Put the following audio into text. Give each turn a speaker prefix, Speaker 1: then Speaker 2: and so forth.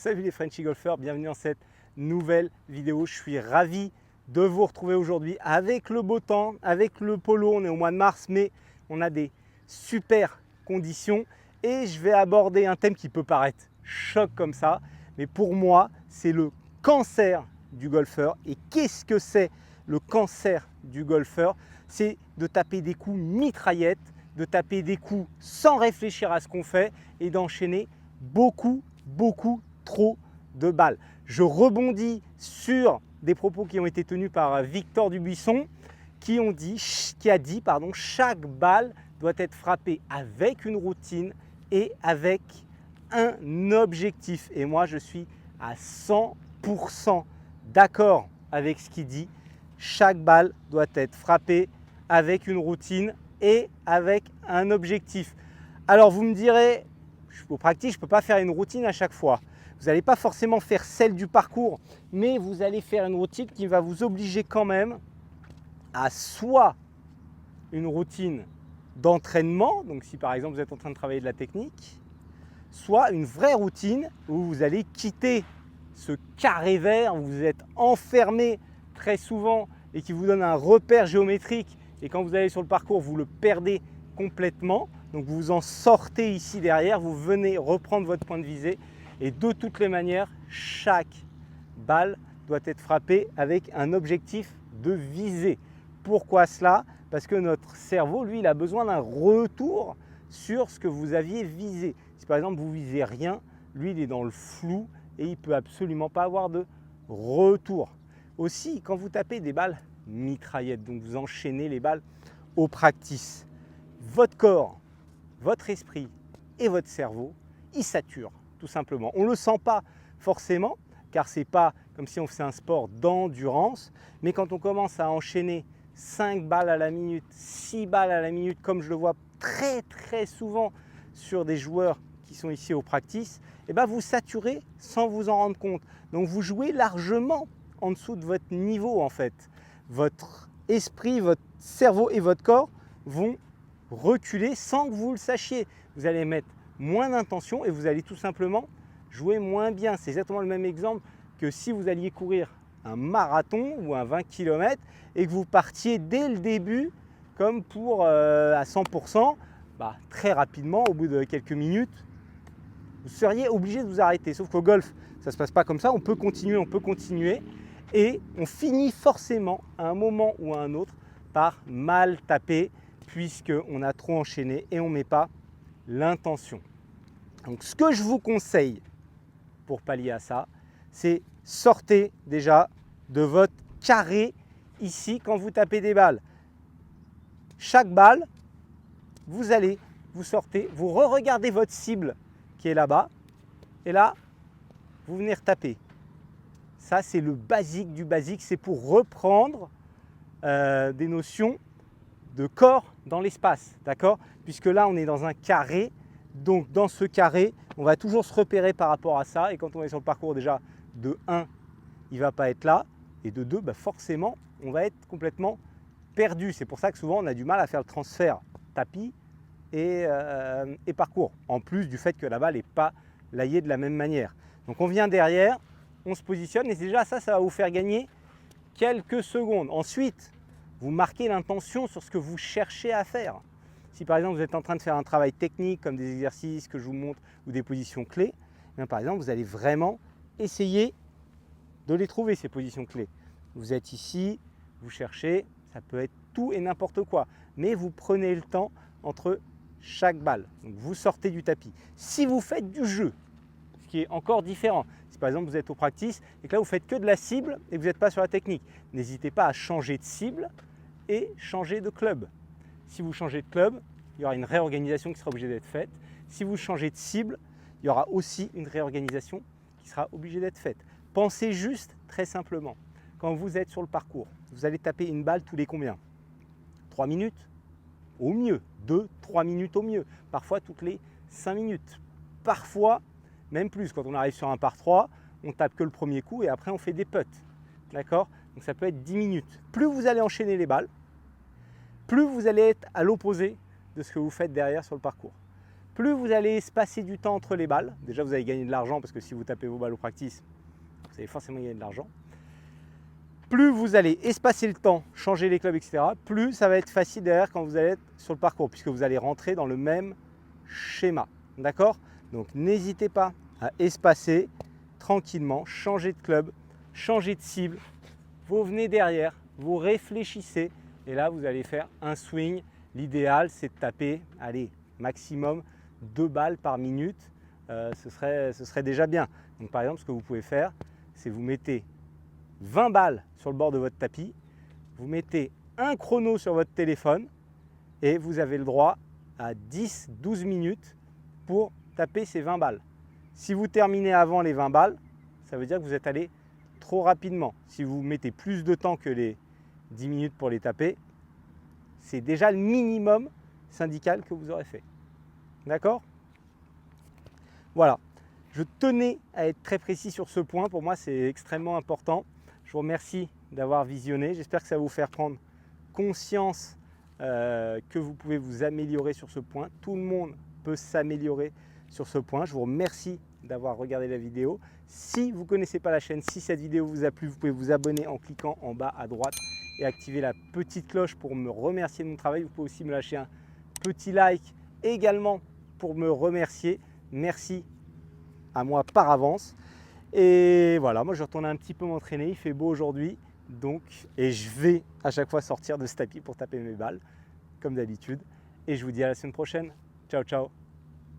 Speaker 1: Salut les Frenchy Golfers, bienvenue dans cette nouvelle vidéo. Je suis ravi de vous retrouver aujourd'hui avec le beau temps, avec le polo. On est au mois de mars, mais on a des super conditions et je vais aborder un thème qui peut paraître choc comme ça, mais pour moi, c'est le cancer du golfeur. Et qu'est-ce que c'est le cancer du golfeur? C'est de taper des coups mitraillettes, de taper des coups sans réfléchir à ce qu'on fait et d'enchaîner beaucoup trop de balles. Je rebondis sur des propos qui ont été tenus par Victor Dubuisson qui a dit chaque balle doit être frappée avec une routine et avec un objectif. Et moi, je suis à 100% d'accord avec ce qu'il dit. Chaque balle doit être frappée avec une routine et avec un objectif. Alors vous me direz, au pratique, je ne peux pas faire une routine à chaque fois. Vous n'allez pas forcément faire celle du parcours, mais vous allez faire une routine qui va vous obliger quand même à soit une routine d'entraînement, donc si par exemple vous êtes en train de travailler de la technique, soit une vraie routine où vous allez quitter ce carré vert où vous êtes enfermé très souvent et qui vous donne un repère géométrique et quand vous allez sur le parcours, vous le perdez complètement. Donc vous en sortez ici derrière, vous venez reprendre votre point de visée et de toutes les manières, chaque balle doit être frappée avec un objectif de visée. Pourquoi cela? Parce que notre cerveau, lui, il a besoin d'un retour sur ce que vous aviez visé. Si par exemple vous visez rien, lui, il est dans le flou et il ne peut absolument pas avoir de retour. Aussi, quand vous tapez des balles mitraillettes, donc vous enchaînez les balles au practice, votre corps, votre esprit et votre cerveau, ils saturent tout simplement. On ne le sent pas forcément car ce n'est pas comme si on faisait un sport d'endurance, mais quand on commence à enchaîner 5 balles à la minute, 6 balles à la minute, comme je le vois très souvent sur des joueurs qui sont ici au practice, et bien vous saturez sans vous en rendre compte. Donc vous jouez largement en dessous de votre niveau en fait. Votre esprit, votre cerveau et votre corps vont reculer sans que vous le sachiez. Vous allez mettre moins d'intention et vous allez tout simplement jouer moins bien. C'est exactement le même exemple que si vous alliez courir un marathon ou un 20 km et que vous partiez dès le début comme pour à 100%, très rapidement, au bout de quelques minutes, vous seriez obligé de vous arrêter. Sauf qu'au golf, ça ne se passe pas comme ça. On peut continuer et on finit forcément à un moment ou à un autre par mal taper puisqu'on a trop enchaîné et on ne met pas l'intention. Donc ce que je vous conseille pour pallier à ça, c'est sortez déjà de votre carré ici quand vous tapez des balles. Chaque balle, vous sortez, vous re-regardez votre cible qui est là-bas et là, vous venez retaper. Ça, c'est le basique du basique, c'est pour reprendre des notions de corps dans l'espace, d'accord? Puisque là, on est dans un carré, donc dans ce carré, on va toujours se repérer par rapport à ça. Et quand on est sur le parcours, déjà, de 1, il ne va pas être là. Et de 2, forcément, on va être complètement perdu. C'est pour ça que souvent, on a du mal à faire le transfert tapis et parcours. En plus du fait que la balle n'est pas layée de la même manière. Donc on vient derrière, on se positionne et déjà ça va vous faire gagner quelques secondes. Ensuite, vous marquez l'intention sur ce que vous cherchez à faire. Si par exemple vous êtes en train de faire un travail technique comme des exercices que je vous montre ou des positions clés, par exemple vous allez vraiment essayer de les trouver ces positions clés. Vous êtes ici, vous cherchez, ça peut être tout et n'importe quoi, mais vous prenez le temps entre chaque balle. Donc vous sortez du tapis. Si vous faites du jeu, ce qui est encore différent, si par exemple vous êtes au practice et que là vous faites que de la cible et que vous n'êtes pas sur la technique, n'hésitez pas à changer de cible et changer de club. Si vous changez de club, il y aura une réorganisation qui sera obligée d'être faite. Si vous changez de cible, il y aura aussi une réorganisation qui sera obligée d'être faite. Pensez juste très simplement, quand vous êtes sur le parcours, vous allez taper une balle tous les combien? 3 minutes au mieux, 2-3 minutes au mieux, parfois toutes les 5 minutes, parfois même plus. Quand on arrive sur un par 3, on tape que le premier coup et après on fait des putts, d'accord? Donc ça peut être 10 minutes. Plus vous allez enchaîner les balles, plus vous allez être à l'opposé de ce que vous faites derrière sur le parcours. plus vous allez espacer du temps entre les balles. Déjà, vous allez gagner de l'argent parce que si vous tapez vos balles au practice, vous allez forcément gagner de l'argent. Plus vous allez espacer le temps, changer les clubs, etc., plus ça va être facile derrière quand vous allez être sur le parcours, puisque vous allez rentrer dans le même schéma. D'accord? Donc n'hésitez pas à espacer tranquillement, changer de club, changer de cible. Vous venez derrière, vous réfléchissez et là vous allez faire un swing. L'idéal c'est de taper, allez, maximum 2 balles par minute. Ce serait déjà bien. Donc par exemple, ce que vous pouvez faire, c'est vous mettez 20 balles sur le bord de votre tapis, vous mettez un chrono sur votre téléphone et vous avez le droit à 10-12 minutes pour taper ces 20 balles. Si vous terminez avant les 20 balles, ça veut dire que vous êtes allé trop rapidement. Si vous mettez plus de temps que les 10 minutes pour les taper, c'est déjà le minimum syndical que vous aurez fait. D'accord? Voilà. Je tenais à être très précis sur ce point. Pour moi, c'est extrêmement important. Je vous remercie d'avoir visionné. J'espère que ça va vous faire prendre conscience que vous pouvez vous améliorer sur ce point. Tout le monde peut s'améliorer sur ce point. Je vous remercie d'avoir regardé la vidéo. Si vous ne connaissez pas la chaîne, si cette vidéo vous a plu, vous pouvez vous abonner en cliquant en bas à droite et activer la petite cloche pour me remercier de mon travail. Vous pouvez aussi me lâcher un petit like également pour me remercier. Merci à moi par avance. Et voilà, moi je retourne un petit peu m'entraîner, il fait beau aujourd'hui, donc, et je vais à chaque fois sortir de ce tapis pour taper mes balles, comme d'habitude. Et je vous dis à la semaine prochaine. Ciao, ciao.